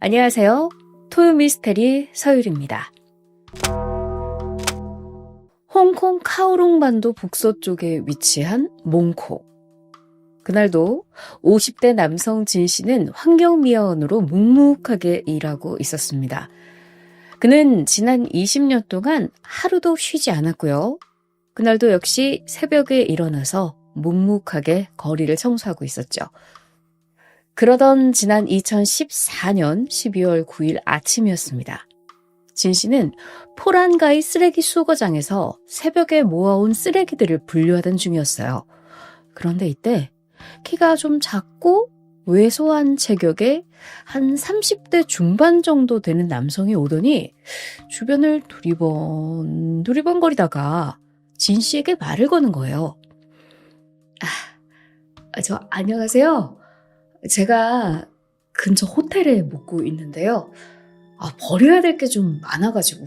안녕하세요. 토요미스테리 서율입니다. 홍콩 카오룽반도 북서쪽에 위치한 몽코. 그날도 50대 남성 진 씨는 환경미화원으로 묵묵하게 일하고 있었습니다. 그는 지난 20년 동안 하루도 쉬지 않았고요. 그날도 역시 새벽에 일어나서 묵묵하게 거리를 청소하고 있었죠. 그러던 지난 2014년 12월 9일 아침이었습니다. 진 씨는 포란가이 쓰레기 수거장에서 새벽에 모아온 쓰레기들을 분류하던 중이었어요. 그런데 이때 키가 좀 작고 왜소한 체격의 한 30대 중반 정도 되는 남성이 오더니 주변을 두리번거리다가 진 씨에게 말을 거는 거예요. 안녕하세요. 제가 근처 호텔에 묵고 있는데요. 버려야 될 게 좀 많아가지고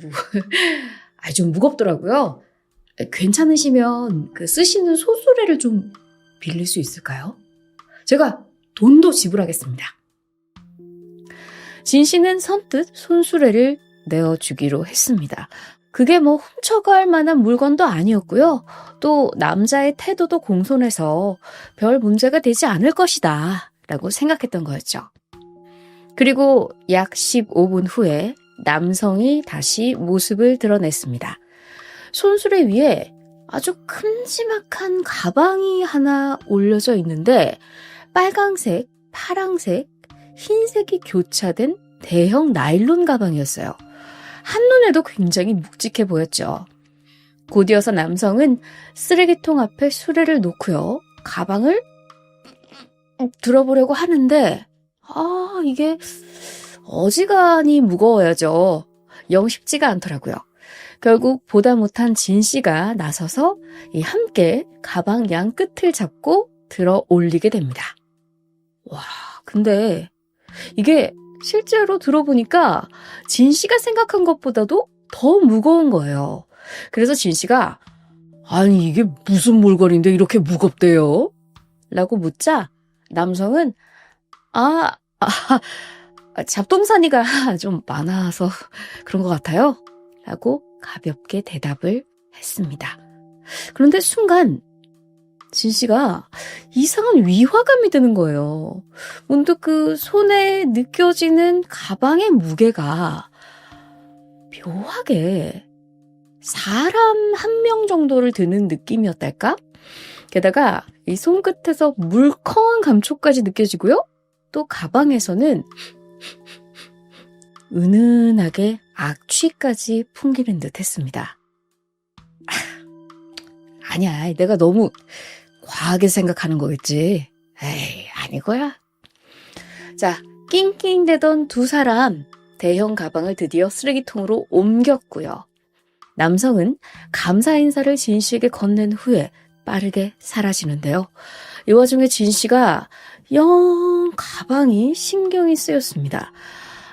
좀 무겁더라고요. 괜찮으시면 쓰시는 소수레를 좀 빌릴 수 있을까요? 제가 돈도 지불하겠습니다. 진 씨는 선뜻 손수레를 내어주기로 했습니다. 그게 훔쳐갈 만한 물건도 아니었고요. 또 남자의 태도도 공손해서 별 문제가 되지 않을 것이다 라고 생각했던 거였죠. 그리고 약 15분 후에 남성이 다시 모습을 드러냈습니다. 손수레 위에 아주 큼지막한 가방이 하나 올려져 있는데 빨강색, 파랑색, 흰색이 교차된 대형 나일론 가방이었어요. 한눈에도 굉장히 묵직해 보였죠. 곧이어서 남성은 쓰레기통 앞에 수레를 놓고요. 가방을 들어보려고 하는데 이게 어지간히 무거워야죠. 영 쉽지가 않더라고요. 결국 보다 못한 진 씨가 나서서 함께 가방 양 끝을 잡고 들어 올리게 됩니다. 와, 근데 이게 실제로 들어보니까 진 씨가 생각한 것보다도 더 무거운 거예요. 그래서 진 씨가 아니 이게 무슨 물건인데 이렇게 무겁대요? 라고 묻자 남성은 잡동사니가 좀 많아서 그런 것 같아요. 라고 가볍게 대답을 했습니다. 그런데 순간 진 씨가 이상한 위화감이 드는 거예요. 문득 그 손에 느껴지는 가방의 무게가 묘하게 사람 한 명 정도를 드는 느낌이었달까? 게다가 이 손끝에서 물컹한 감촉까지 느껴지고요. 또 가방에서는 은은하게 악취까지 풍기는 듯 했습니다. 아니야, 내가 너무 과하게 생각하는 거겠지. 에이, 아니거야. 자, 낑낑대던 두 사람 대형 가방을 드디어 쓰레기통으로 옮겼고요. 남성은 감사 인사를 진 씨에게 건넨 후에 빠르게 사라지는데요. 이 와중에 진 씨가 영 가방이 신경이 쓰였습니다.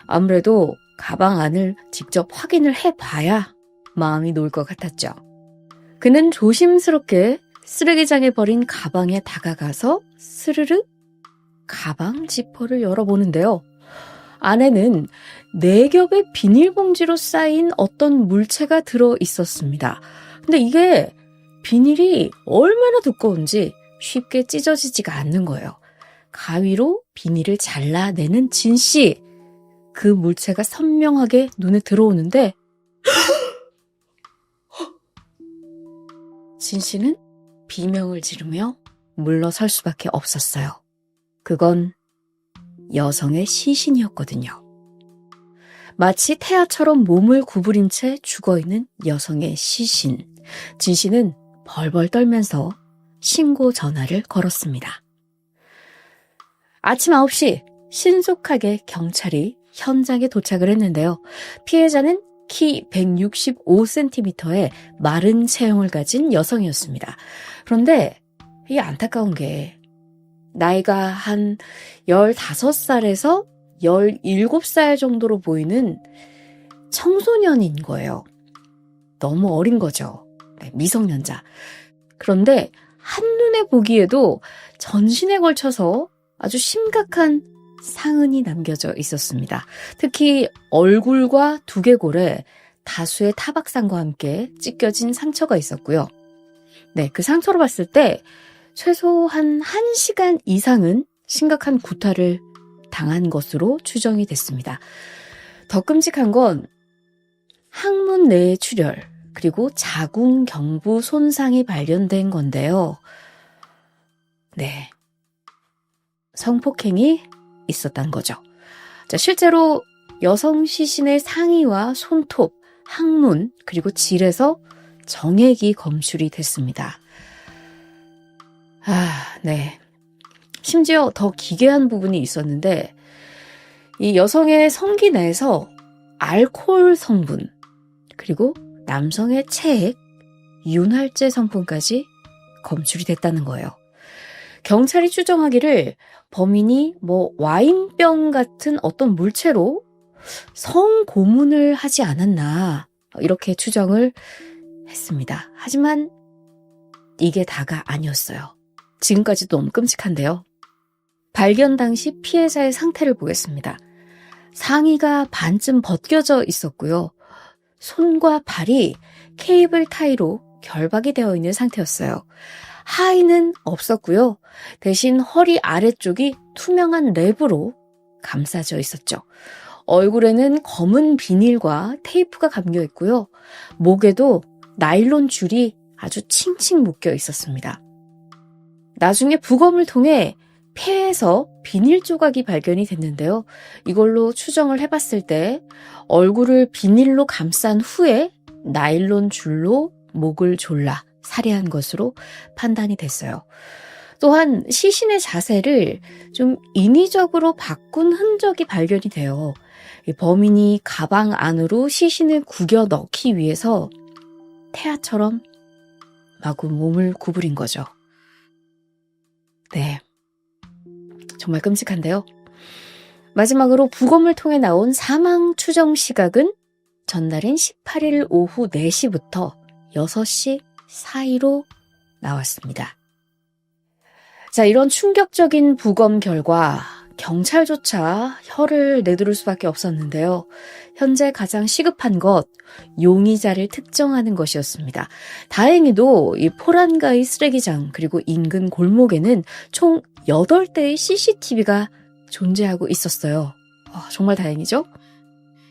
아무래도 가방 안을 직접 확인을 해봐야 마음이 놓을 것 같았죠. 그는 조심스럽게 쓰레기장에 버린 가방에 다가가서 스르르 가방 지퍼를 열어보는데요. 안에는 4겹의 비닐봉지로 쌓인 어떤 물체가 들어 있었습니다. 근데 이게 비닐이 얼마나 두꺼운지 쉽게 찢어지지가 않는 거예요. 가위로 비닐을 잘라내는 진 씨. 그 물체가 선명하게 눈에 들어오는데 진 씨는 비명을 지르며 물러설 수밖에 없었어요. 그건 여성의 시신이었거든요. 마치 태아처럼 몸을 구부린 채 죽어있는 여성의 시신. 진 씨는 벌벌 떨면서 신고 전화를 걸었습니다. 아침 9시 신속하게 경찰이 현장에 도착을 했는데요. 피해자는 키 165cm의 마른 체형을 가진 여성이었습니다. 그런데 이 안타까운 게 나이가 한 15살에서 17살 정도로 보이는 청소년인 거예요. 너무 어린 거죠. 미성년자. 그런데 한눈에 보기에도 전신에 걸쳐서 아주 심각한 상흔이 남겨져 있었습니다. 특히 얼굴과 두개골에 다수의 타박상과 함께 찢겨진 상처가 있었고요. 네, 그 상처로 봤을 때 최소한 1시간 이상은 심각한 구타를 당한 것으로 추정이 됐습니다. 더 끔찍한 건 항문 내의 출혈, 그리고 자궁경부 손상이 발견된 건데요. 네, 성폭행이 있었단 거죠. 자, 실제로 여성 시신의 상의와 손톱, 항문, 그리고 질에서 정액이 검출이 됐습니다. 네. 심지어 더 기괴한 부분이 있었는데 이 여성의 성기 내에서 알코올 성분, 그리고 남성의 체액, 윤활제 성분까지 검출이 됐다는 거예요. 경찰이 추정하기를 범인이 와인병 같은 어떤 물체로 성고문을 하지 않았나 이렇게 추정을 했습니다. 하지만 이게 다가 아니었어요. 지금까지도 너무 끔찍한데요. 발견 당시 피해자의 상태를 보겠습니다. 상의가 반쯤 벗겨져 있었고요. 손과 발이 케이블 타이로 결박이 되어 있는 상태였어요. 하의는 없었고요. 대신 허리 아래쪽이 투명한 랩으로 감싸져 있었죠. 얼굴에는 검은 비닐과 테이프가 감겨 있고요. 목에도 나일론 줄이 아주 칭칭 묶여 있었습니다. 나중에 부검을 통해 폐에서 비닐 조각이 발견이 됐는데요. 이걸로 추정을 해봤을 때 얼굴을 비닐로 감싼 후에 나일론 줄로 목을 졸라 살해한 것으로 판단이 됐어요. 또한 시신의 자세를 좀 인위적으로 바꾼 흔적이 발견이 돼요. 범인이 가방 안으로 시신을 구겨 넣기 위해서 태아처럼 마구 몸을 구부린 거죠. 네, 정말 끔찍한데요. 마지막으로 부검을 통해 나온 사망 추정 시각은 전날인 18일 오후 4시부터 6시 사이로 나왔습니다. 자, 이런 충격적인 부검 결과 경찰조차 혀를 내두를 수밖에 없었는데요. 현재 가장 시급한 것, 용의자를 특정하는 것이었습니다. 다행히도 이 포란가의 쓰레기장 그리고 인근 골목에는 총 8대의 CCTV가 존재하고 있었어요. 정말 다행이죠?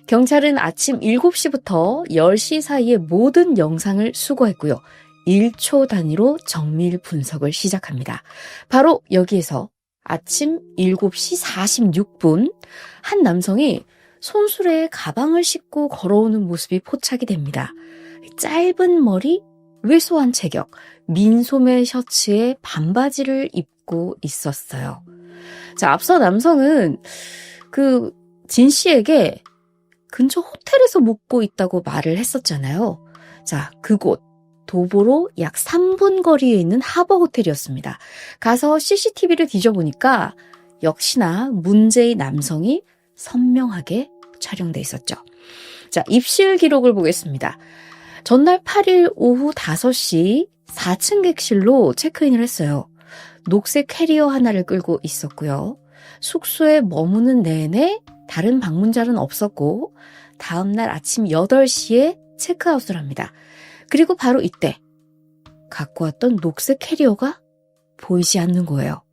경찰은 아침 7시부터 10시 사이에 모든 영상을 수거했고요. 1초 단위로 정밀 분석을 시작합니다. 바로 여기에서 아침 7시 46분 한 남성이 손수레에 가방을 싣고 걸어오는 모습이 포착이 됩니다. 짧은 머리, 왜소한 체격, 민소매 셔츠에 반바지를 입고 있었어요. 자, 앞서 남성은 진 씨에게 근처 호텔에서 묵고 있다고 말을 했었잖아요. 자, 그곳 도보로 약 3분 거리에 있는 하버 호텔이었습니다. 가서 CCTV를 뒤져보니까 역시나 문제의 남성이 선명하게 촬영돼 있었죠. 자, 입실 기록을 보겠습니다. 전날 8일 오후 5시 4층 객실로 체크인을 했어요. 녹색 캐리어 하나를 끌고 있었고요. 숙소에 머무는 내내 다른 방문자는 없었고 다음날 아침 8시에 체크아웃을 합니다. 그리고 바로 이때 갖고 왔던 녹색 캐리어가 보이지 않는 거예요.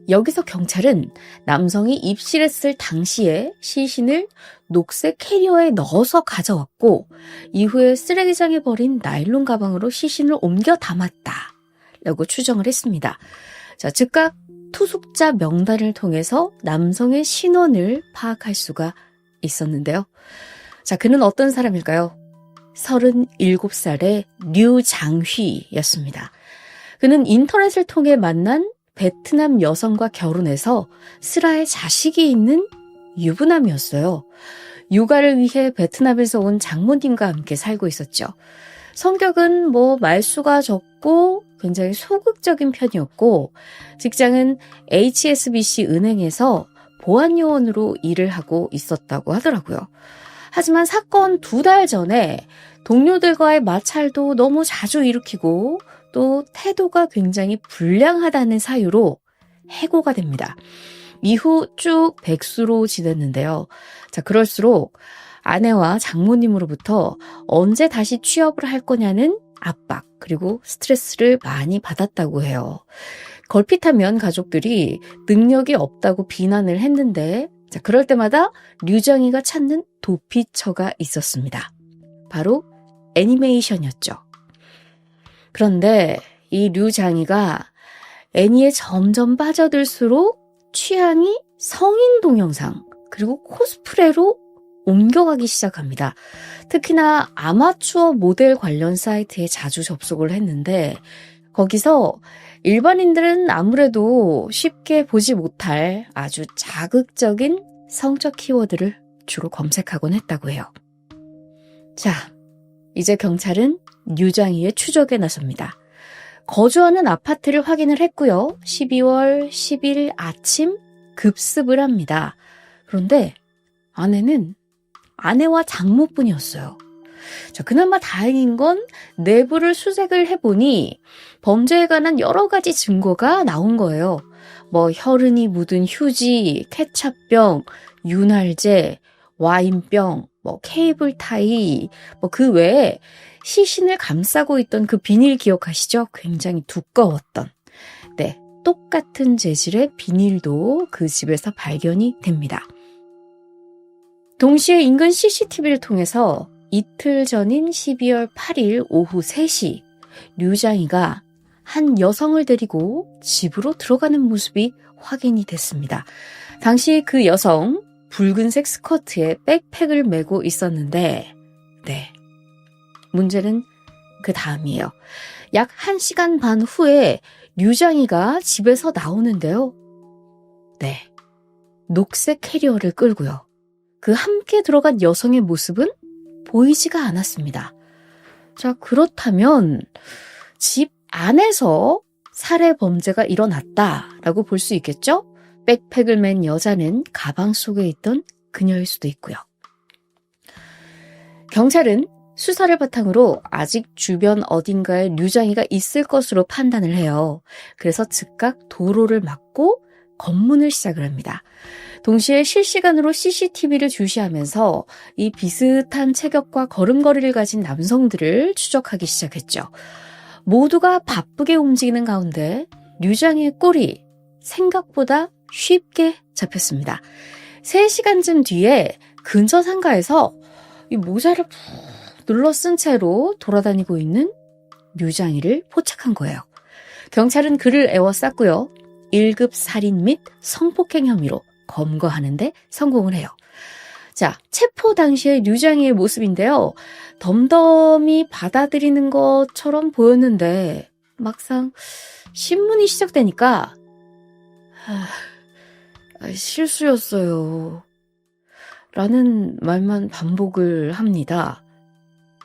여기서 경찰은 남성이 입실했을 당시에 시신을 녹색 캐리어에 넣어서 가져왔고 이후에 쓰레기장에 버린 나일론 가방으로 시신을 옮겨 담았다라고 추정을 했습니다. 자, 즉각 투숙자 명단을 통해서 남성의 신원을 파악할 수가 있었는데요. 자, 그는 어떤 사람일까요? 37살의 류장휘였습니다. 그는 인터넷을 통해 만난 베트남 여성과 결혼해서 슬하에 자식이 있는 유부남이었어요. 육아를 위해 베트남에서 온 장모님과 함께 살고 있었죠. 성격은 말수가 적고 굉장히 소극적인 편이었고 직장은 HSBC 은행에서 보안요원으로 일을 하고 있었다고 하더라고요. 하지만 사건 2달 전에 동료들과의 마찰도 너무 자주 일으키고 또 태도가 굉장히 불량하다는 사유로 해고가 됩니다. 이후 쭉 백수로 지냈는데요. 자, 그럴수록 아내와 장모님으로부터 언제 다시 취업을 할 거냐는 압박, 그리고 스트레스를 많이 받았다고 해요. 걸핏하면 가족들이 능력이 없다고 비난을 했는데, 자, 그럴 때마다 류정희가 찾는 도피처가 있었습니다. 바로 애니메이션이었죠. 그런데 이 류장희가 애니에 점점 빠져들수록 취향이 성인 동영상, 그리고 코스프레로 옮겨가기 시작합니다. 특히나 아마추어 모델 관련 사이트에 자주 접속을 했는데, 거기서 일반인들은 아무래도 쉽게 보지 못할 아주 자극적인 성적 키워드를 주로 검색하곤 했다고 해요. 자, 이제 경찰은 류장희의 추적에 나섭니다. 거주하는 아파트를 확인을 했고요. 12월 10일 아침 급습을 합니다. 그런데 아내는 아내와 장모뿐이었어요. 자, 그나마 다행인 건 내부를 수색을 해보니 범죄에 관한 여러 가지 증거가 나온 거예요. 뭐 혈흔이 묻은 휴지, 케찹병, 윤활제, 와인병, 뭐 케이블 타이, 뭐 그 외에 시신을 감싸고 있던 그 비닐 기억하시죠? 굉장히 두꺼웠던. 네, 똑같은 재질의 비닐도 그 집에서 발견이 됩니다. 동시에 인근 CCTV를 통해서 이틀 전인 12월 8일 오후 3시 류장희가 한 여성을 데리고 집으로 들어가는 모습이 확인이 됐습니다. 당시 그 여성 붉은색 스커트에 백팩을 메고 있었는데, 네, 문제는 그 다음이에요. 약 1시간 반 후에 류장희가 집에서 나오는데요. 네, 녹색 캐리어를 끌고요. 그 함께 들어간 여성의 모습은 보이지가 않았습니다. 자, 그렇다면 집 안에서 살해 범죄가 일어났다라고 볼 수 있겠죠? 백팩을 맨 여자는 가방 속에 있던 그녀일 수도 있고요. 경찰은 수사를 바탕으로 아직 주변 어딘가에 류장희가 있을 것으로 판단을 해요. 그래서 즉각 도로를 막고 검문을 시작을 합니다. 동시에 실시간으로 CCTV를 주시하면서 이 비슷한 체격과 걸음걸이를 가진 남성들을 추적하기 시작했죠. 모두가 바쁘게 움직이는 가운데 류장희의 꼴이 생각보다 쉽게 잡혔습니다. 3시간쯤 뒤에 근처 상가에서 이 모자를 푹 눌러 쓴 채로 돌아다니고 있는 류장희를 포착한 거예요. 경찰은 그를 에워쌌고요. 1급 살인 및 성폭행 혐의로 검거하는데 성공을 해요. 자, 체포 당시의 류장희의 모습인데요. 덤덤히 받아들이는 것처럼 보였는데 막상 신문이 시작되니까 실수였어요 라는 말만 반복을 합니다.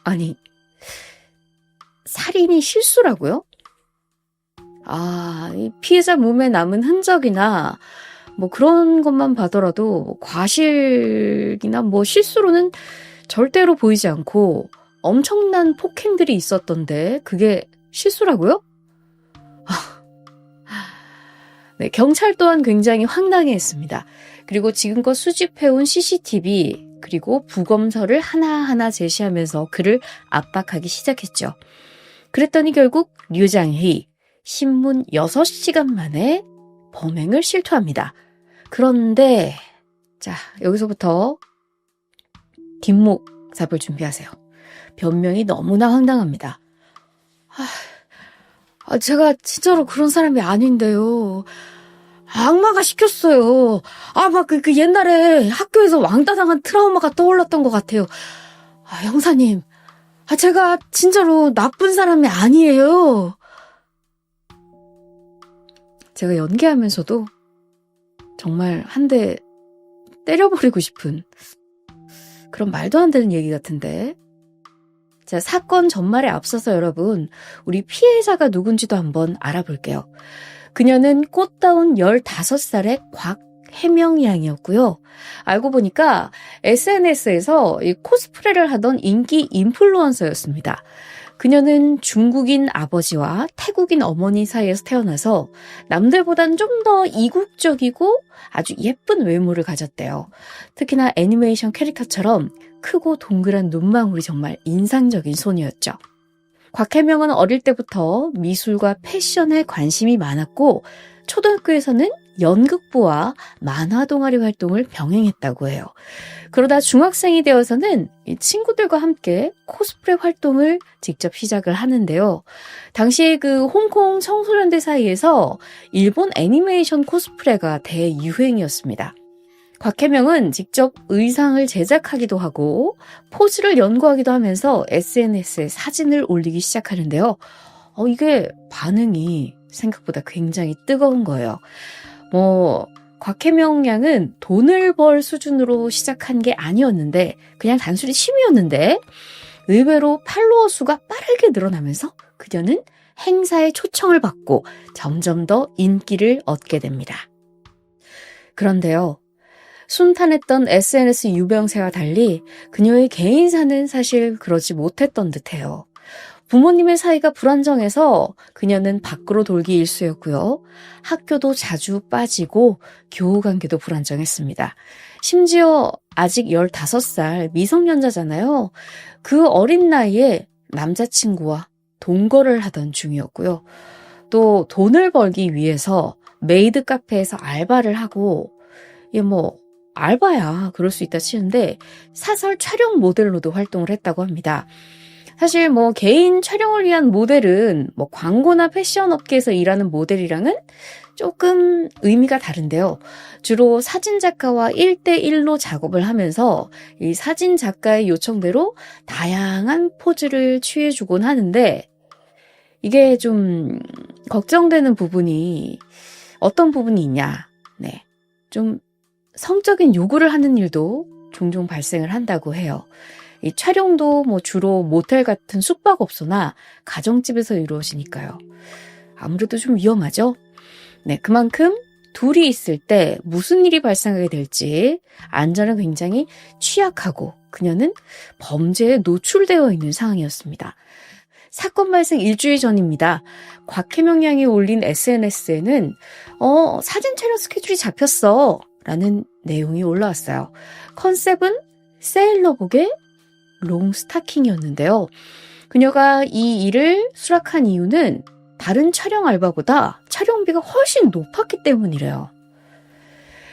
아니, 살인이 실수라고요? 이 피해자 몸에 남은 흔적이나 뭐 그런 것만 봐더라도 과실이나 뭐 실수로는 절대로 보이지 않고 엄청난 폭행들이 있었던데 그게 실수라고요? 네, 경찰 또한 굉장히 황당해했습니다. 그리고 지금껏 수집해온 CCTV 그리고 부검서를 하나하나 제시하면서 그를 압박하기 시작했죠. 그랬더니 결국 류장희 신문 6시간 만에 범행을 실토합니다. 그런데 자, 여기서부터 뒷목 잡을 준비하세요. 변명이 너무나 황당합니다. 제가 진짜로 그런 사람이 아닌데요. 악마가 시켰어요. 막 그 옛날에 학교에서 왕따 당한 트라우마가 떠올랐던 것 같아요. 형사님, 제가 진짜로 나쁜 사람이 아니에요. 제가 연기하면서도 정말 한 대 때려버리고 싶은 그런 말도 안 되는 얘기 같은데. 자, 사건 전말에 앞서서 여러분, 우리 피해자가 누군지도 한번 알아볼게요. 그녀는 꽃다운 15살의 곽혜명 양이었고요. 알고 보니까 SNS에서 이 코스프레를 하던 인기 인플루언서였습니다. 그녀는 중국인 아버지와 태국인 어머니 사이에서 태어나서 남들보단 좀 더 이국적이고 아주 예쁜 외모를 가졌대요. 특히나 애니메이션 캐릭터처럼 크고 동그란 눈망울이 정말 인상적인 소녀였죠. 곽혜명은 어릴 때부터 미술과 패션에 관심이 많았고 초등학교에서는 연극부와 만화 동아리 활동을 병행했다고 해요. 그러다 중학생이 되어서는 친구들과 함께 코스프레 활동을 직접 시작을 하는데요. 당시에 그 홍콩 청소년들 사이에서 일본 애니메이션 코스프레가 대유행이었습니다. 곽혜명은 직접 의상을 제작하기도 하고 포즈를 연구하기도 하면서 SNS에 사진을 올리기 시작하는데요. 이게 반응이 생각보다 굉장히 뜨거운 거예요. 곽혜명 양은 돈을 벌 수준으로 시작한 게 아니었는데 그냥 단순히 취미였는데 의외로 팔로워 수가 빠르게 늘어나면서 그녀는 행사에 초청을 받고 점점 더 인기를 얻게 됩니다. 그런데요. 순탄했던 SNS 유병세와 달리 그녀의 개인사는 사실 그러지 못했던 듯해요. 부모님의 사이가 불안정해서 그녀는 밖으로 돌기 일쑤였고요. 학교도 자주 빠지고 교우관계도 불안정했습니다. 심지어 아직 15살 미성년자잖아요. 그 어린 나이에 남자친구와 동거를 하던 중이었고요. 또 돈을 벌기 위해서 메이드 카페에서 알바를 하고 알바야 그럴 수 있다 치는데 사설 촬영 모델로도 활동을 했다고 합니다. 사실 개인 촬영을 위한 모델은 광고나 패션 업계에서 일하는 모델이랑은 조금 의미가 다른데요. 주로 사진 작가와 1대1로 작업을 하면서 이 사진 작가의 요청대로 다양한 포즈를 취해주곤 하는데 이게 좀 걱정되는 부분이 어떤 부분이 있냐. 네, 좀 성적인 요구를 하는 일도 종종 발생을 한다고 해요. 이 촬영도 주로 모텔 같은 숙박업소나 가정집에서 이루어지니까요. 아무래도 좀 위험하죠? 네, 그만큼 둘이 있을 때 무슨 일이 발생하게 될지 안전은 굉장히 취약하고 그녀는 범죄에 노출되어 있는 상황이었습니다. 사건 발생 일주일 전입니다. 곽혜명 양이 올린 SNS에는 사진 촬영 스케줄이 잡혔어 라는 내용이 올라왔어요. 컨셉은 세일러복의 롱 스타킹이었는데요. 그녀가 이 일을 수락한 이유는 다른 촬영 알바보다 촬영비가 훨씬 높았기 때문이래요.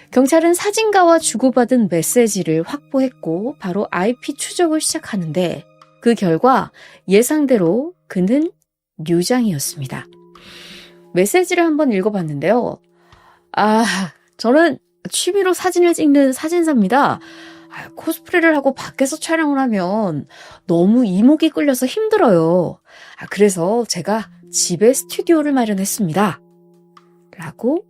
경찰은 사진가와 주고받은 메시지를 확보했고 바로 IP 추적을 시작하는데 그 결과 예상대로 그는 류장이었습니다. 메시지를 한번 읽어봤는데요. 저는 취미로 사진을 찍는 사진사입니다. 코스프레를 하고 밖에서 촬영을 하면 너무 이목이 끌려서 힘들어요. 그래서 제가 집에 스튜디오를 마련했습니다. 라고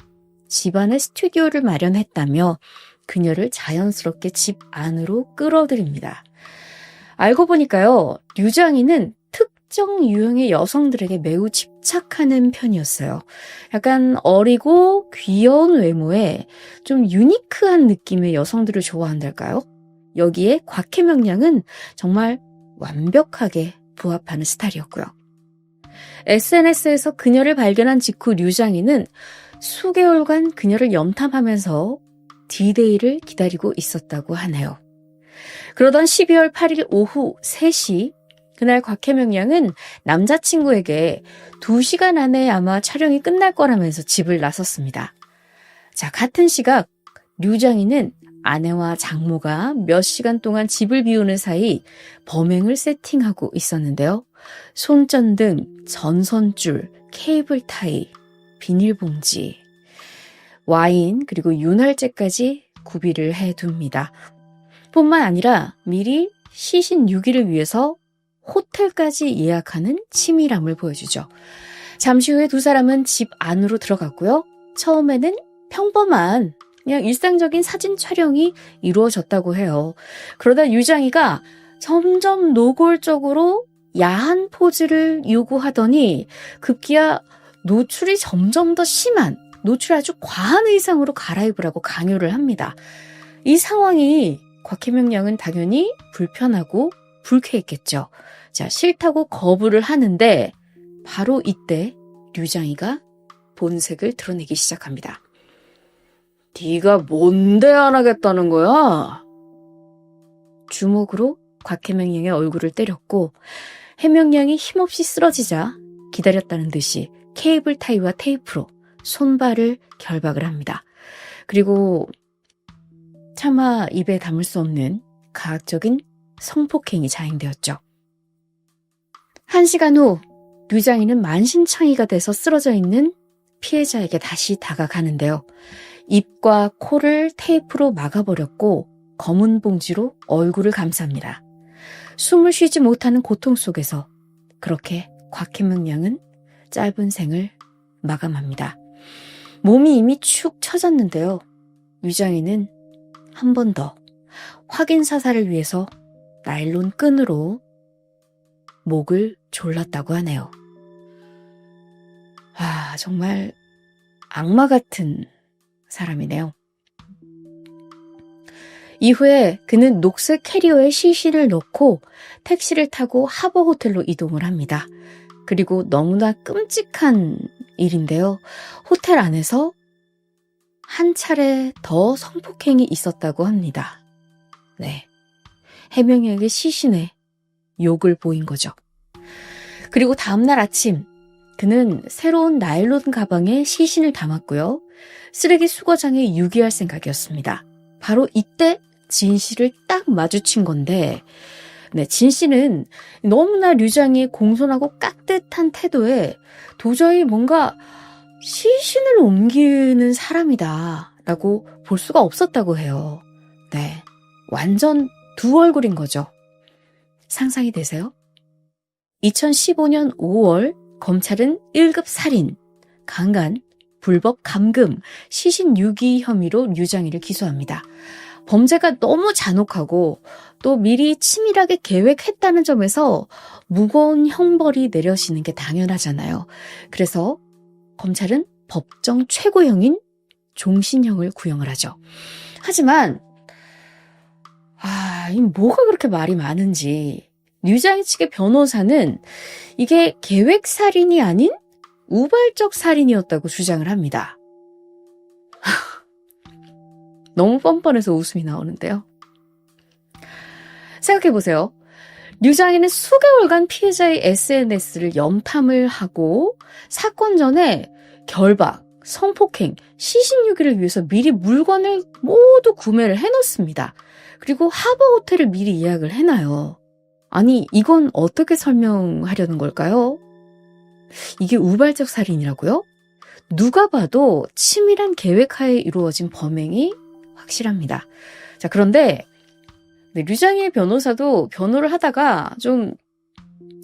집안에 스튜디오를 마련했다며 그녀를 자연스럽게 집 안으로 끌어들입니다. 알고 보니까요, 류장이는 특정 유형의 여성들에게 매우 집착하는 편이었어요. 약간 어리고 귀여운 외모에 좀 유니크한 느낌의 여성들을 좋아한달까요? 여기에 곽혜명 양은 정말 완벽하게 부합하는 스타일이었고요. SNS에서 그녀를 발견한 직후 류장이는 수개월간 그녀를 염탐하면서 D-Day를 기다리고 있었다고 하네요. 그러던 12월 8일 오후 3시 그날 곽혜명 양은 남자친구에게 2시간 안에 아마 촬영이 끝날 거라면서 집을 나섰습니다. 자, 같은 시각 류장이는 아내와 장모가 몇 시간 동안 집을 비우는 사이 범행을 세팅하고 있었는데요. 손전등, 전선줄, 케이블 타이, 비닐봉지, 와인 그리고 윤활제까지 구비를 해둡니다. 뿐만 아니라 미리 시신 유기를 위해서 호텔까지 예약하는 치밀함을 보여주죠. 잠시 후에 두 사람은 집 안으로 들어갔고요. 처음에는 평범한 그냥 일상적인 사진 촬영이 이루어졌다고 해요. 그러다 유장이가 점점 노골적으로 야한 포즈를 요구하더니 급기야 노출이 점점 더 심한, 노출이 아주 과한 의상으로 갈아입으라고 강요를 합니다. 이 상황이 곽혜명 양은 당연히 불편하고 불쾌했겠죠. 자, 싫다고 거부를 하는데 바로 이때 류장이가 본색을 드러내기 시작합니다. 네가 뭔데 안 하겠다는 거야? 주먹으로 곽해명량의 얼굴을 때렸고 해명량이 힘없이 쓰러지자 기다렸다는 듯이 케이블 타이와 테이프로 손발을 결박을 합니다. 그리고 차마 입에 담을 수 없는 가학적인 성폭행이 자행되었죠. 1시간 후 류장이는 만신창이가 돼서 쓰러져 있는 피해자에게 다시 다가가는데요. 입과 코를 테이프로 막아버렸고 검은 봉지로 얼굴을 감쌉니다. 숨을 쉬지 못하는 고통 속에서 그렇게 곽해명량은 짧은 생을 마감합니다. 몸이 이미 축 처졌는데요. 류장이는 한 번 더 확인 사살을 위해서 나일론 끈으로 목을 졸랐다고 하네요. 아, 정말 악마 같은 사람이네요. 이후에 그는 녹색 캐리어에 시신을 넣고 택시를 타고 하버 호텔로 이동을 합니다. 그리고 너무나 끔찍한 일인데요. 호텔 안에서 한 차례 더 성폭행이 있었다고 합니다. 네, 해명에게 시신에 욕을 보인 거죠. 그리고 다음날 아침 그는 새로운 나일론 가방에 시신을 담았고요. 쓰레기 수거장에 유기할 생각이었습니다. 바로 이때 진 씨를 딱 마주친 건데 네, 진 씨는 너무나 류장이의 공손하고 깍듯한 태도에 도저히 뭔가 시신을 옮기는 사람이다 라고 볼 수가 없었다고 해요. 네, 완전 두 얼굴인 거죠. 상상이 되세요? 2015년 5월 검찰은 1급 살인, 강간, 불법 감금, 시신 유기 혐의로 류장이를 기소합니다. 범죄가 너무 잔혹하고 또 미리 치밀하게 계획했다는 점에서 무거운 형벌이 내려지는 게 당연하잖아요. 그래서 검찰은 법정 최고형인 종신형을 구형을 하죠. 하지만 이 뭐가 그렇게 말이 많은지 류장이 측의 변호사는 이게 계획살인이 아닌 우발적 살인이었다고 주장을 합니다. 너무 뻔뻔해서 웃음이 나오는데요. 생각해보세요. 류장이는 수개월간 피해자의 SNS를 염탐을 하고 사건 전에 결박, 성폭행, 시신유기를 위해서 미리 물건을 모두 구매를 해놓습니다. 그리고 하버 호텔을 미리 예약을 해놔요. 아니, 이건 어떻게 설명하려는 걸까요? 이게 우발적 살인이라고요? 누가 봐도 치밀한 계획하에 이루어진 범행이 확실합니다. 자, 그런데 류장이의 변호사도 변호를 하다가 좀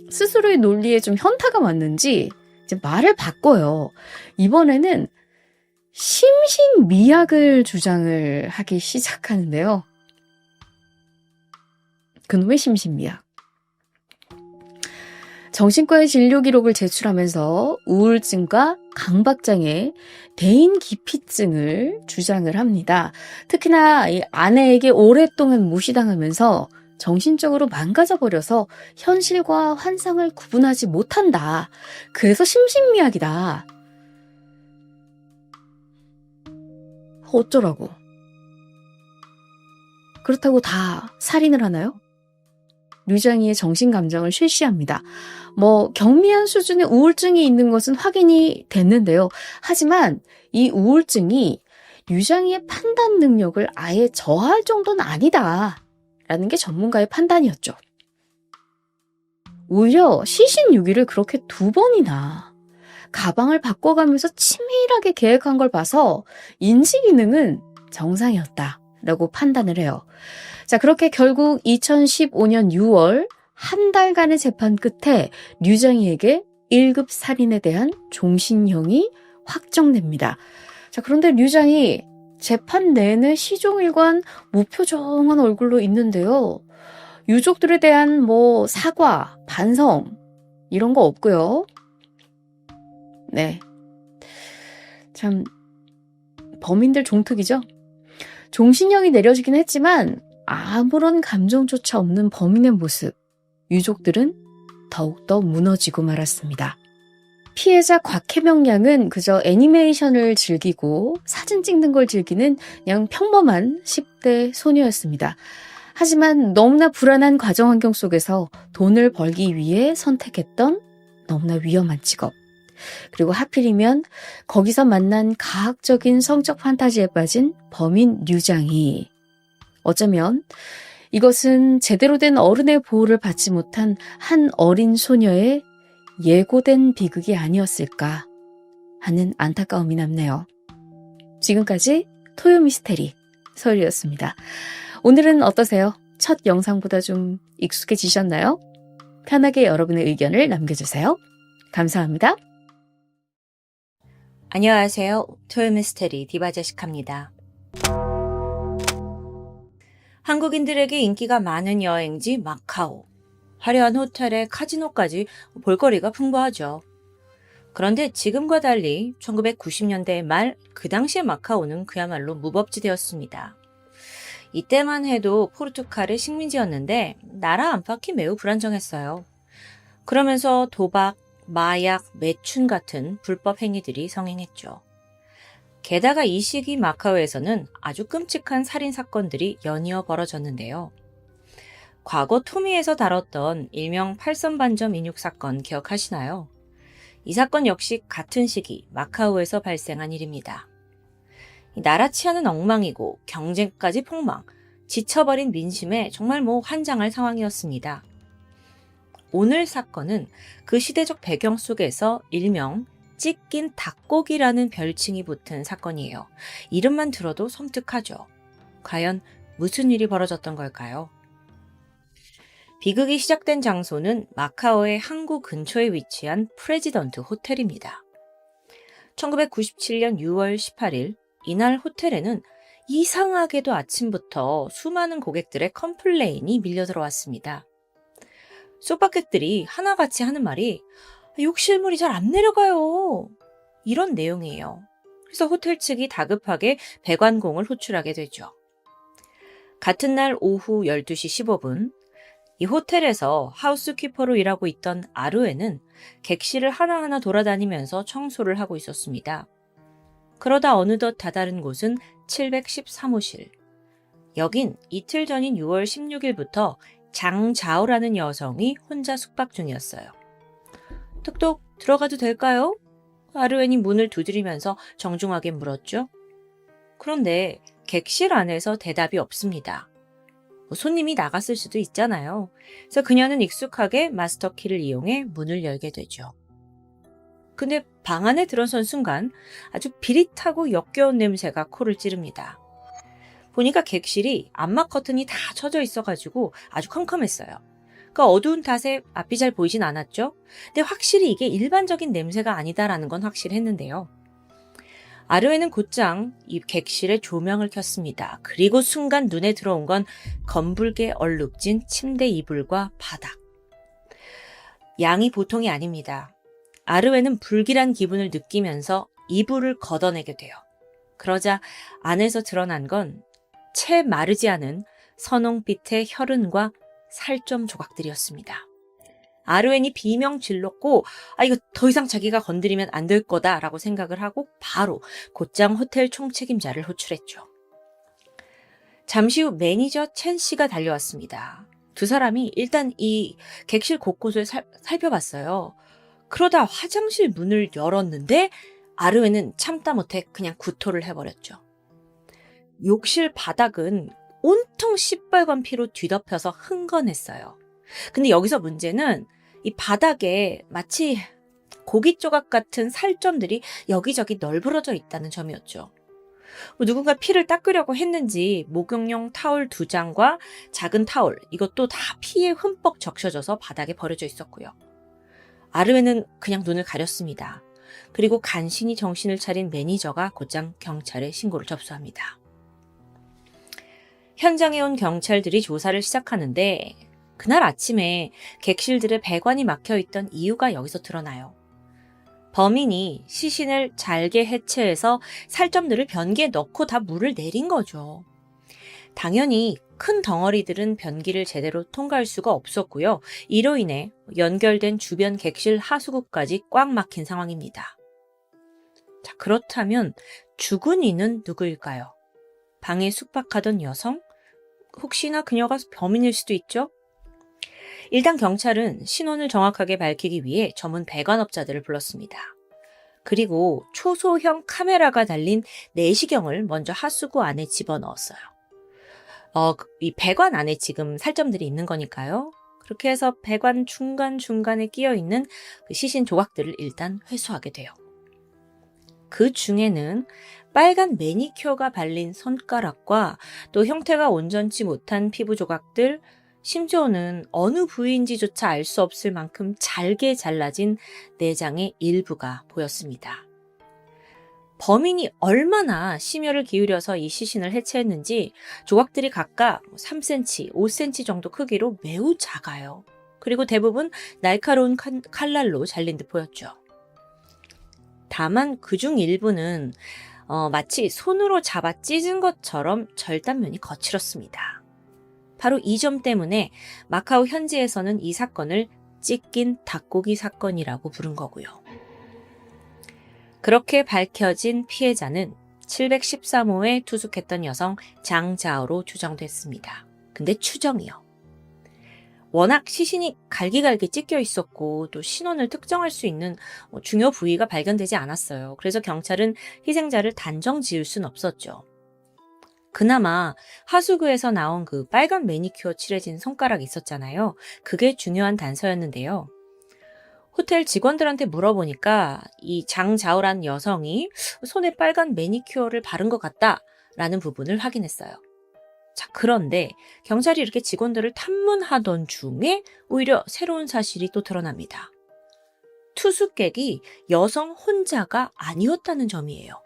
스스로의 논리에 좀 현타가 왔는지 이제 말을 바꿔요. 이번에는 심신미약을 주장을 하기 시작하는데요. 그놈의 심신미약. 정신과의 진료 기록을 제출하면서 우울증과 강박장애, 대인기피증을 주장을 합니다. 특히나 이 아내에게 오랫동안 무시당하면서 정신적으로 망가져버려서 현실과 환상을 구분하지 못한다. 그래서 심신미약이다. 어쩌라고. 그렇다고 다 살인을 하나요? 류장이의 정신감정을 실시합니다. 경미한 수준의 우울증이 있는 것은 확인이 됐는데요. 하지만 이 우울증이 류장이의 판단 능력을 아예 저하할 정도는 아니다라는 게 전문가의 판단이었죠. 오히려 시신 유기를 그렇게 2번이나 가방을 바꿔가면서 치밀하게 계획한 걸 봐서 인지 기능은 정상이었다라고 판단을 해요. 자, 그렇게 결국 2015년 6월 한 달간의 재판 끝에 류장이에게 1급 살인에 대한 종신형이 확정됩니다. 자, 그런데 류장이 재판 내내 시종일관 무표정한 얼굴로 있는데요. 유족들에 대한 사과, 반성 이런 거 없고요. 네, 참 범인들 종특이죠. 종신형이 내려지긴 했지만 아무런 감정조차 없는 범인의 모습 유족들은 더욱더 무너지고 말았습니다. 피해자 곽혜명 양은 그저 애니메이션을 즐기고 사진 찍는 걸 즐기는 그냥 평범한 10대 소녀였습니다. 하지만 너무나 불안한 가정 환경 속에서 돈을 벌기 위해 선택했던 너무나 위험한 직업. 그리고 하필이면 거기서 만난 가학적인 성적 판타지에 빠진 범인 류장이 어쩌면 이것은 제대로 된 어른의 보호를 받지 못한 한 어린 소녀의 예고된 비극이 아니었을까 하는 안타까움이 남네요. 지금까지 토요 미스테리 서율이었습니다. 오늘은 어떠세요? 첫 영상보다 좀 익숙해지셨나요? 편하게 여러분의 의견을 남겨주세요. 감사합니다. 안녕하세요. 토요 미스테리 디바제시카입니다. 한국인들에게 인기가 많은 여행지 마카오. 화려한 호텔에 카지노까지 볼거리가 풍부하죠. 그런데 지금과 달리 1990년대 말 그 당시의 마카오는 그야말로 무법지대였습니다. 이때만 해도 포르투갈의 식민지였는데 나라 안팎이 매우 불안정했어요. 그러면서 도박, 마약, 매춘 같은 불법 행위들이 성행했죠. 게다가 이 시기 마카오에서는 아주 끔찍한 살인 사건들이 연이어 벌어졌는데요. 과거 토미에서 다뤘던 일명 팔선반점 인육 사건 기억하시나요? 이 사건 역시 같은 시기 마카오에서 발생한 일입니다. 나라 치안은 엉망이고 경쟁까지 폭망, 지쳐버린 민심에 정말 환장할 상황이었습니다. 오늘 사건은 그 시대적 배경 속에서 일명 찢긴 닭고기라는 별칭이 붙은 사건이에요. 이름만 들어도 섬뜩하죠. 과연 무슨 일이 벌어졌던 걸까요? 비극이 시작된 장소는 마카오의 항구 근처에 위치한 프레지던트 호텔입니다. 1997년 6월 18일 이날 호텔에는 이상하게도 아침부터 수많은 고객들의 컴플레인이 밀려 들어왔습니다. 숙박객들이 하나같이 하는 말이 욕실물이 잘 안 내려가요. 이런 내용이에요. 그래서 호텔 측이 다급하게 배관공을 호출하게 되죠. 같은 날 오후 12시 15분 이 호텔에서 하우스키퍼로 일하고 있던 아루에는 객실을 하나하나 돌아다니면서 청소를 하고 있었습니다. 그러다 어느덧 다다른 곳은 713호실. 여긴 이틀 전인 6월 16일부터 장자오라는 여성이 혼자 숙박 중이었어요. 톡톡 들어가도 될까요? 아르웬이 문을 두드리면서 정중하게 물었죠. 그런데 객실 안에서 대답이 없습니다. 손님이 나갔을 수도 있잖아요. 그래서 그녀는 익숙하게 마스터키를 이용해 문을 열게 되죠. 근데 방 안에 들어선 순간 아주 비릿하고 역겨운 냄새가 코를 찌릅니다. 보니까 객실이 암막 커튼이 다 쳐져 있어가지고 아주 컴컴했어요. 그러니까 어두운 탓에 앞이 잘 보이진 않았죠. 근데 확실히 이게 일반적인 냄새가 아니다라는 건 확실했는데요. 아르웨는 곧장 이 객실의 조명을 켰습니다. 그리고 순간 눈에 들어온 건 검붉게 얼룩진 침대 이불과 바닥. 양이 보통이 아닙니다. 아르웨는 불길한 기분을 느끼면서 이불을 걷어내게 돼요. 그러자 안에서 드러난 건 채 마르지 않은 선홍빛의 혈흔과 살점 조각들이었습니다. 아르웬이 비명 질렀고 이거 더 이상 자기가 건드리면 안 될 거다라고 생각을 하고 바로 곧장 호텔 총책임자를 호출했죠. 잠시 후 매니저 첸 씨가 달려왔습니다. 두 사람이 일단 이 객실 곳곳을 살펴봤어요. 그러다 화장실 문을 열었는데 아르웬은 참다 못해 그냥 구토를 해버렸죠. 욕실 바닥은 온통 시뻘건 피로 뒤덮여서 흥건했어요. 근데 여기서 문제는 이 바닥에 마치 고기 조각 같은 살점들이 여기저기 널브러져 있다는 점이었죠. 누군가 피를 닦으려고 했는지 목욕용 타올 2장과 작은 타올, 이것도 다 피에 흠뻑 적셔져서 바닥에 버려져 있었고요. 아르웨는 그냥 눈을 가렸습니다. 그리고 간신히 정신을 차린 매니저가 곧장 경찰에 신고를 접수합니다. 현장에 온 경찰들이 조사를 시작하는데 그날 아침에 객실들의 배관이 막혀있던 이유가 여기서 드러나요. 범인이 시신을 잘게 해체해서 살점들을 변기에 넣고 다 물을 내린 거죠. 당연히 큰 덩어리들은 변기를 제대로 통과할 수가 없었고요. 이로 인해 연결된 주변 객실 하수구까지 꽉 막힌 상황입니다. 자, 그렇다면 죽은 이는 누구일까요? 방에 숙박하던 여성? 혹시나 그녀가 범인일 수도 있죠? 일단 경찰은 신원을 정확하게 밝히기 위해 전문 배관업자들을 불렀습니다. 그리고 초소형 카메라가 달린 내시경을 먼저 하수구 안에 집어넣었어요. 이 배관 안에 지금 살점들이 있는 거니까요. 그렇게 해서 배관 중간중간에 끼어있는 그 시신 조각들을 일단 회수하게 돼요. 그 중에는 빨간 매니큐어가 발린 손가락과 또 형태가 온전치 못한 피부 조각들, 심지어는 어느 부위인지조차 알 수 없을 만큼 잘게 잘라진 내장의 일부가 보였습니다. 범인이 얼마나 심혈을 기울여서 이 시신을 해체했는지 조각들이 각각 3cm, 5cm 정도 크기로 매우 작아요. 그리고 대부분 날카로운 칼날로 잘린 듯 보였죠. 다만 그중 일부는 마치 손으로 잡아 찢은 것처럼 절단면이 거칠었습니다. 바로 이 점 때문에 마카오 현지에서는 이 사건을 찢긴 닭고기 사건이라고 부른 거고요. 그렇게 밝혀진 피해자는 713호에 투숙했던 여성 장자오로 추정됐습니다. 근데 추정이요. 워낙 시신이 갈기갈기 찢겨 있었고 또 신원을 특정할 수 있는 중요 부위가 발견되지 않았어요. 그래서 경찰은 희생자를 단정 지을 순 없었죠. 그나마 하수구에서 나온 그 빨간 매니큐어 칠해진 손가락이 있었잖아요. 그게 중요한 단서였는데요. 호텔 직원들한테 물어보니까 이 장자오라는 여성이 손에 빨간 매니큐어를 바른 것 같다라는 부분을 확인했어요. 자, 그런데 경찰이 이렇게 직원들을 탐문하던 중에 오히려 새로운 사실이 또 드러납니다. 투숙객이 여성 혼자가 아니었다는 점이에요.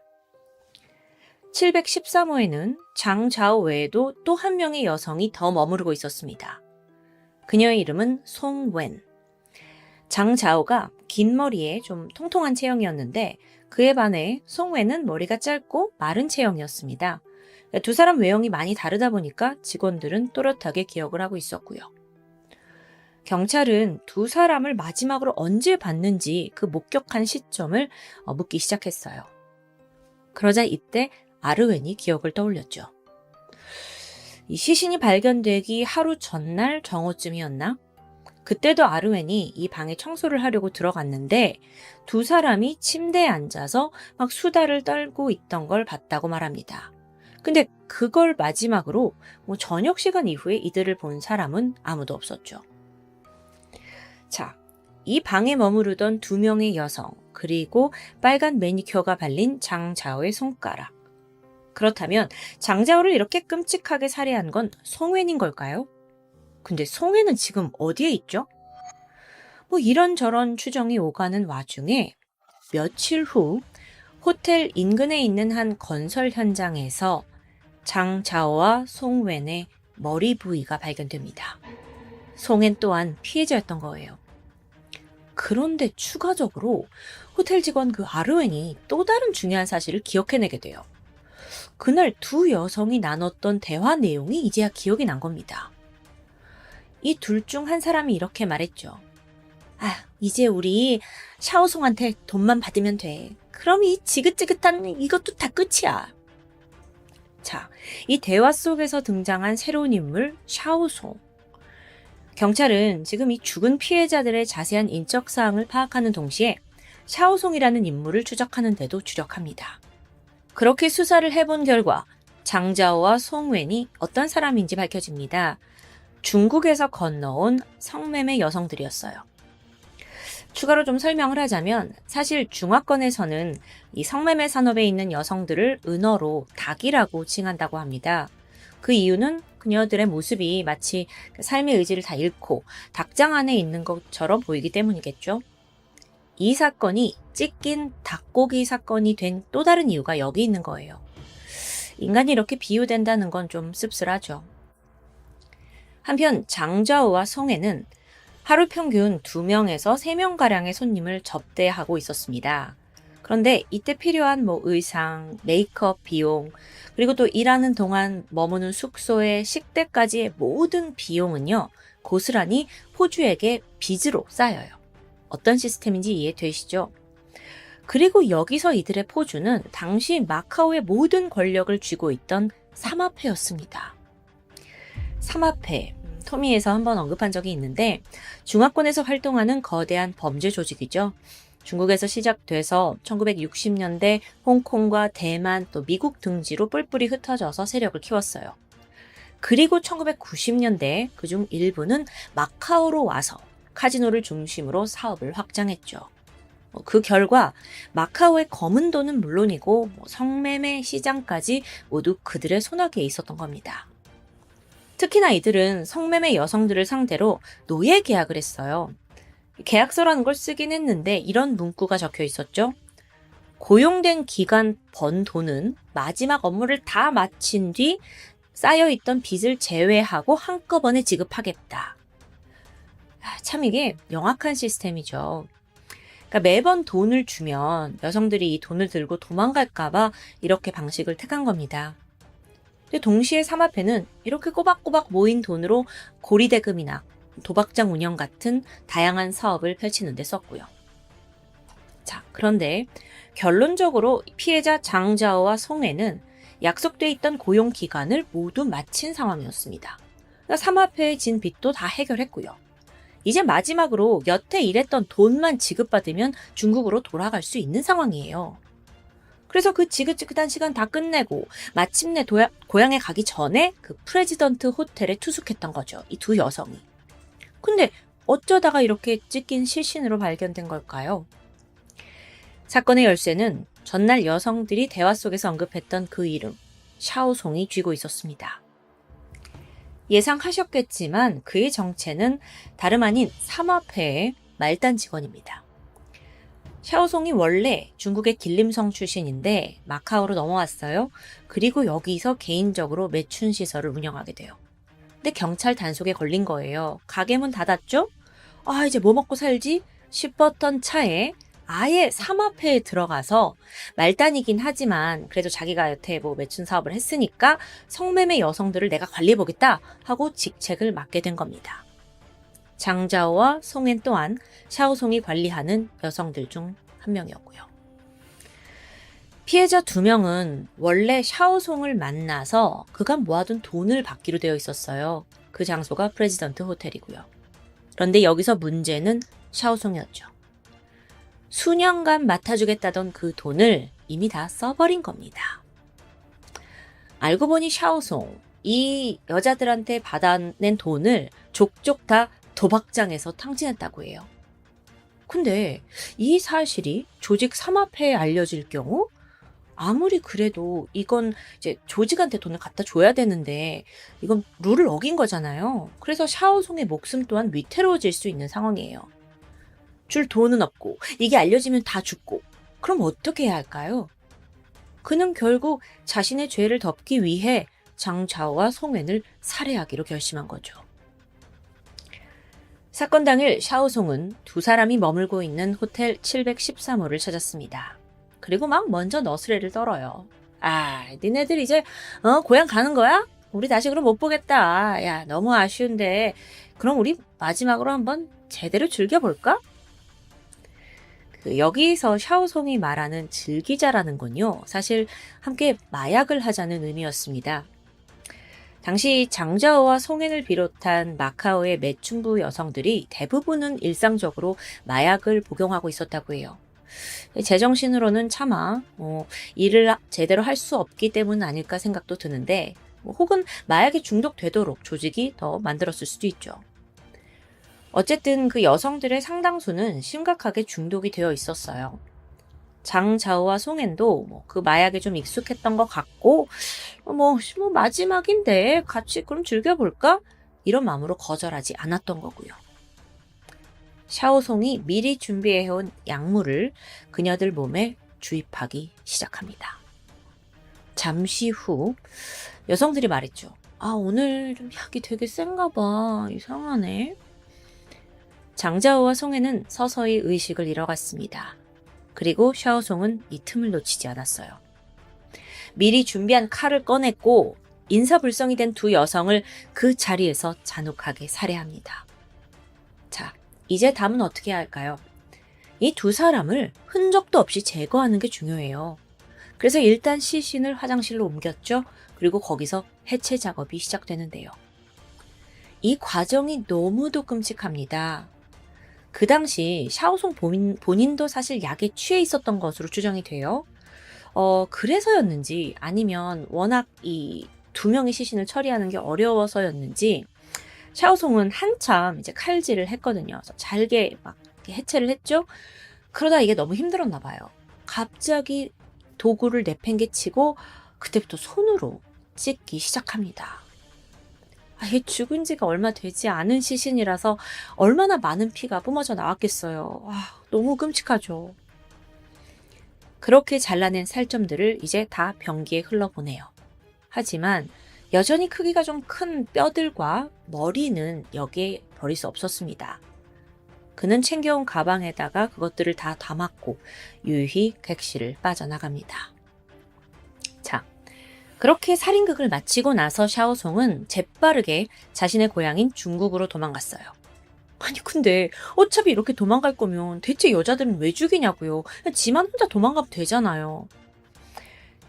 713호에는 장자오 외에도 또 한 명의 여성이 더 머무르고 있었습니다. 그녀의 이름은 송웬. 장자오가 긴 머리에 좀 통통한 체형이었는데 그에 반해 송웬은 머리가 짧고 마른 체형이었습니다. 두 사람 외형이 많이 다르다 보니까 직원들은 또렷하게 기억을 하고 있었고요. 경찰은 두 사람을 마지막으로 언제 봤는지 그 목격한 시점을 묻기 시작했어요. 그러자 이때 아르웬이 기억을 떠올렸죠. 이 시신이 발견되기 하루 전날 정오쯤이었나? 그때도 아르웬이 이 방에 청소를 하려고 들어갔는데 두 사람이 침대에 앉아서 막 수다를 떨고 있던 걸 봤다고 말합니다. 근데 그걸 마지막으로 저녁 시간 이후에 이들을 본 사람은 아무도 없었죠. 자, 이 방에 머무르던 두 명의 여성, 그리고 빨간 매니큐어가 발린 장자오의 손가락. 그렇다면 장자오를 이렇게 끔찍하게 살해한 건 송웬인 걸까요? 근데 송웬은 지금 어디에 있죠? 이런저런 추정이 오가는 와중에 며칠 후 호텔 인근에 있는 한 건설 현장에서 장자오와 송웬의 머리 부위가 발견됩니다. 송웬 또한 피해자였던 거예요. 그런데 추가적으로 호텔 직원 그 아르웬이 또 다른 중요한 사실을 기억해내게 돼요. 그날 두 여성이 나눴던 대화 내용이 이제야 기억이 난 겁니다. 이 둘 중 한 사람이 이렇게 말했죠. 이제 우리 샤오송한테 돈만 받으면 돼. 그럼 이 지긋지긋한 이것도 다 끝이야. 자, 이 대화 속에서 등장한 새로운 인물 샤오송. 경찰은 지금 이 죽은 피해자들의 자세한 인적 사항을 파악하는 동시에 샤오송이라는 인물을 추적하는 데도 주력합니다. 그렇게 수사를 해본 결과 장자오와 송웬이 어떤 사람인지 밝혀집니다. 중국에서 건너온 성매매 여성들이었어요. 추가로 좀 설명을 하자면 사실 중화권에서는 이 성매매 산업에 있는 여성들을 은어로 닭이라고 칭한다고 합니다. 그 이유는 그녀들의 모습이 마치 삶의 의지를 다 잃고 닭장 안에 있는 것처럼 보이기 때문이겠죠. 이 사건이 찢긴 닭고기 사건이 된 또 다른 이유가 여기 있는 거예요. 인간이 이렇게 비유된다는 건 좀 씁쓸하죠. 한편 장자오와 송해는 하루 평균 2명에서 3명가량의 손님을 접대하고 있었습니다. 그런데 이때 필요한 의상, 메이크업 비용, 그리고 또 일하는 동안 머무는 숙소의 식대까지의 모든 비용은요, 고스란히 포주에게 빚으로 쌓여요. 어떤 시스템인지 이해되시죠? 그리고 여기서 이들의 포주는 당시 마카오의 모든 권력을 쥐고 있던 사마페였습니다. 사마페, 토미에서 한번 언급한 적이 있는데 중화권에서 활동하는 거대한 범죄 조직이죠. 중국에서 시작돼서 1960년대 홍콩과 대만 또 미국 등지로 뿔뿔이 흩어져서 세력을 키웠어요. 그리고 1990년대 그중 일부는 마카오로 와서 카지노를 중심으로 사업을 확장했죠. 그 결과 마카오의 검은 돈은 물론이고 성매매 시장까지 모두 그들의 손아귀에 있었던 겁니다. 특히나 이들은 성매매 여성들을 상대로 노예 계약을 했어요. 계약서라는 걸 쓰긴 했는데 이런 문구가 적혀 있었죠. 고용된 기간 번 돈은 마지막 업무를 다 마친 뒤 쌓여있던 빚을 제외하고 한꺼번에 지급하겠다. 참 이게 명확한 시스템이죠. 그러니까 매번 돈을 주면 여성들이 이 돈을 들고 도망갈까봐 이렇게 방식을 택한 겁니다. 근데 동시에 사마페는 이렇게 꼬박꼬박 모인 돈으로 고리대금이나 도박장 운영 같은 다양한 사업을 펼치는 데 썼고요. 자, 그런데 결론적으로 피해자 장자오와 송해는 약속돼 있던 고용 기간을 모두 마친 상황이었습니다. 그러니까 사마페에 진 빚도 다 해결했고요. 이제 마지막으로 여태 일했던 돈만 지급받으면 중국으로 돌아갈 수 있는 상황이에요. 그래서 그 지긋지긋한 시간 다 끝내고 마침내 고향에 가기 전에 그 프레지던트 호텔에 투숙했던 거죠. 이 두 여성이. 근데 어쩌다가 이렇게 찢긴 실신으로 발견된 걸까요? 사건의 열쇠는 전날 여성들이 대화 속에서 언급했던 그 이름, 샤오송이 쥐고 있었습니다. 예상하셨겠지만 그의 정체는 다름 아닌 사마페의 말단 직원입니다. 샤오송이 원래 중국의 길림성 출신인데 마카오로 넘어왔어요. 그리고 여기서 개인적으로 매춘 시설을 운영하게 돼요. 근데 경찰 단속에 걸린 거예요. 가게 문 닫았죠? 아, 이제 뭐 먹고 살지? 싶었던 차에 아예 사마페에 들어가서 말단이긴 하지만 그래도 자기가 여태 매춘 사업을 했으니까 성매매 여성들을 내가 관리해보겠다 하고 직책을 맡게 된 겁니다. 장자오와 송엔 또한 샤오송이 관리하는 여성들 중 한 명이었고요. 피해자 2명은 원래 샤오송을 만나서 그간 모아둔 돈을 받기로 되어 있었어요. 그 장소가 프레지던트 호텔이고요. 그런데 여기서 문제는 샤오송이었죠. 수년간 맡아주겠다던 그 돈을 이미 다 써버린 겁니다. 알고 보니 샤오송, 이 여자들한테 받아낸 돈을 족족 다 도박장에서 탕진했다고 해요. 근데 이 사실이 조직 사마페에 알려질 경우 아무리 그래도 이건 이제 조직한테 돈을 갖다 줘야 되는데 이건 룰을 어긴 거잖아요. 그래서 샤오송의 목숨 또한 위태로워질 수 있는 상황이에요. 줄 돈은 없고 이게 알려지면 다 죽고 그럼 어떻게 해야 할까요? 그는 결국 자신의 죄를 덮기 위해 장자오와 송엔을 살해하기로 결심한 거죠. 사건 당일 샤오송은 두 사람이 머물고 있는 호텔 713호를 찾았습니다. 그리고 막 먼저 너스레를 떨어요. 아, 니네들 이제 고향 가는 거야? 우리 다시 그럼 못 보겠다. 야, 너무 아쉬운데 그럼 우리 마지막으로 한번 제대로 즐겨볼까? 여기서 샤오송이 말하는 즐기자라는 건요, 사실 함께 마약을 하자는 의미였습니다. 당시 장자오와 송엔을 비롯한 마카오의 매춘부 여성들이 대부분은 일상적으로 마약을 복용하고 있었다고 해요. 제정신으로는 차마 일을 제대로 할 수 없기 때문 아닐까 생각도 드는데 혹은 마약에 중독되도록 조직이 더 만들었을 수도 있죠. 어쨌든 그 여성들의 상당수는 심각하게 중독이 되어 있었어요. 장자오와 송엔도 그 마약에 좀 익숙했던 것 같고 마지막인데 같이 그럼 즐겨볼까? 이런 마음으로 거절하지 않았던 거고요. 샤오송이 미리 준비해온 약물을 그녀들 몸에 주입하기 시작합니다. 잠시 후 여성들이 말했죠. 아, 오늘 좀 약이 되게 센가 봐. 이상하네. 장자오와 송해는 서서히 의식을 잃어갔습니다. 그리고 샤오송은 이 틈을 놓치지 않았어요. 미리 준비한 칼을 꺼냈고 인사불성이 된 두 여성을 그 자리에서 잔혹하게 살해합니다. 자, 이제 다음은 어떻게 해야 할까요? 이 두 사람을 흔적도 없이 제거하는 게 중요해요. 그래서 일단 시신을 화장실로 옮겼죠. 그리고 거기서 해체 작업이 시작되는데요. 이 과정이 너무도 끔찍합니다. 그 당시 샤오송 본인도 사실 약에 취해 있었던 것으로 추정이 돼요. 그래서였는지 아니면 워낙 이 두 명의 시신을 처리하는 게 어려워서였는지 샤오송은 한참 이제 칼질을 했거든요. 그래서 잘게 막 이렇게 해체를 했죠. 그러다 이게 너무 힘들었나 봐요. 갑자기 도구를 내팽개치고 그때부터 손으로 찢기 시작합니다. 이게 죽은 지가 얼마 되지 않은 시신이라서 얼마나 많은 피가 뿜어져 나왔겠어요. 너무 끔찍하죠. 그렇게 잘라낸 살점들을 이제 다 변기에 흘러보내요. 하지만 여전히 크기가 좀 큰 뼈들과 머리는 여기에 버릴 수 없었습니다. 그는 챙겨온 가방에다가 그것들을 다 담았고 유유히 객실을 빠져나갑니다. 자, 그렇게 살인극을 마치고 나서 샤오송은 재빠르게 자신의 고향인 중국으로 도망갔어요. 아니 근데 어차피 이렇게 도망갈 거면 대체 여자들은 왜 죽이냐고요. 지만 혼자 도망가면 되잖아요.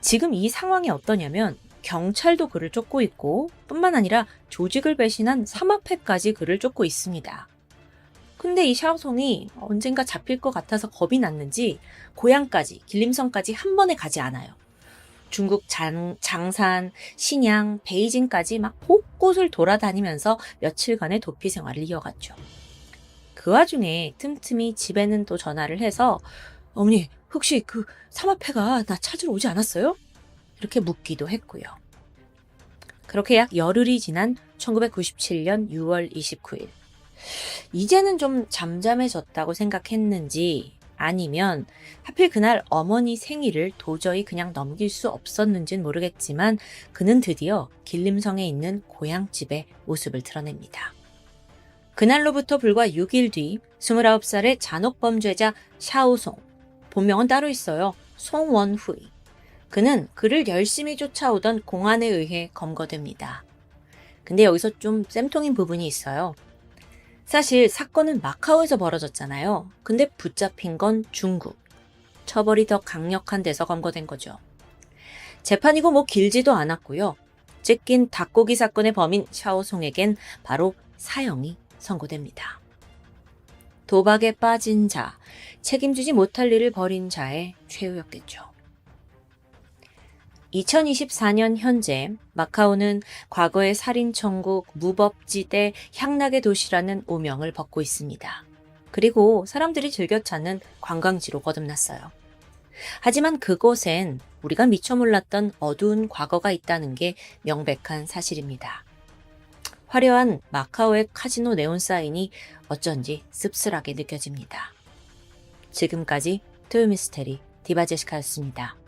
지금 이 상황이 어떠냐면 경찰도 그를 쫓고 있고 뿐만 아니라 조직을 배신한 사마패까지 그를 쫓고 있습니다. 근데 이 샤오송이 언젠가 잡힐 것 같아서 겁이 났는지 고향까지 길림성까지 한 번에 가지 않아요. 중국 장산, 신양, 베이징까지 막 곳곳을 돌아다니면서 며칠간의 도피 생활을 이어갔죠. 그 와중에 틈틈이 집에는 또 전화를 해서 어머니 혹시 그 사마패가 나 찾으러 오지 않았어요? 이렇게 묻기도 했고요. 그렇게 약 열흘이 지난 1997년 6월 29일. 이제는 좀 잠잠해졌다고 생각했는지 아니면 하필 그날 어머니 생일을 도저히 그냥 넘길 수 없었는지는 모르겠지만 그는 드디어 길림성에 있는 고향집의 모습을 드러냅니다. 그날로부터 불과 6일 뒤 29살의 잔혹범죄자 샤오송, 본명은 따로 있어요. 송원후이. 그는 그를 열심히 쫓아오던 공안에 의해 검거됩니다. 근데 여기서 좀 쌤통인 부분이 있어요. 사실 사건은 마카오에서 벌어졌잖아요. 근데 붙잡힌 건 중국. 처벌이 더 강력한 데서 검거된 거죠. 재판이고 뭐 길지도 않았고요. 찢긴 닭고기 사건의 범인 샤오송에겐 바로 사형이 선고됩니다. 도박에 빠진 자, 책임지지 못할 일을 벌인 자의 최후였겠죠. 2024년 현재 마카오는 과거의 살인천국, 무법지대, 향락의 도시라는 오명을 벗고 있습니다. 그리고 사람들이 즐겨 찾는 관광지로 거듭났어요. 하지만 그곳엔 우리가 미처 몰랐던 어두운 과거가 있다는 게 명백한 사실입니다. 화려한 마카오의 카지노 네온 사인이 어쩐지 씁쓸하게 느껴집니다. 지금까지 토요미스테리 디바제시카였습니다.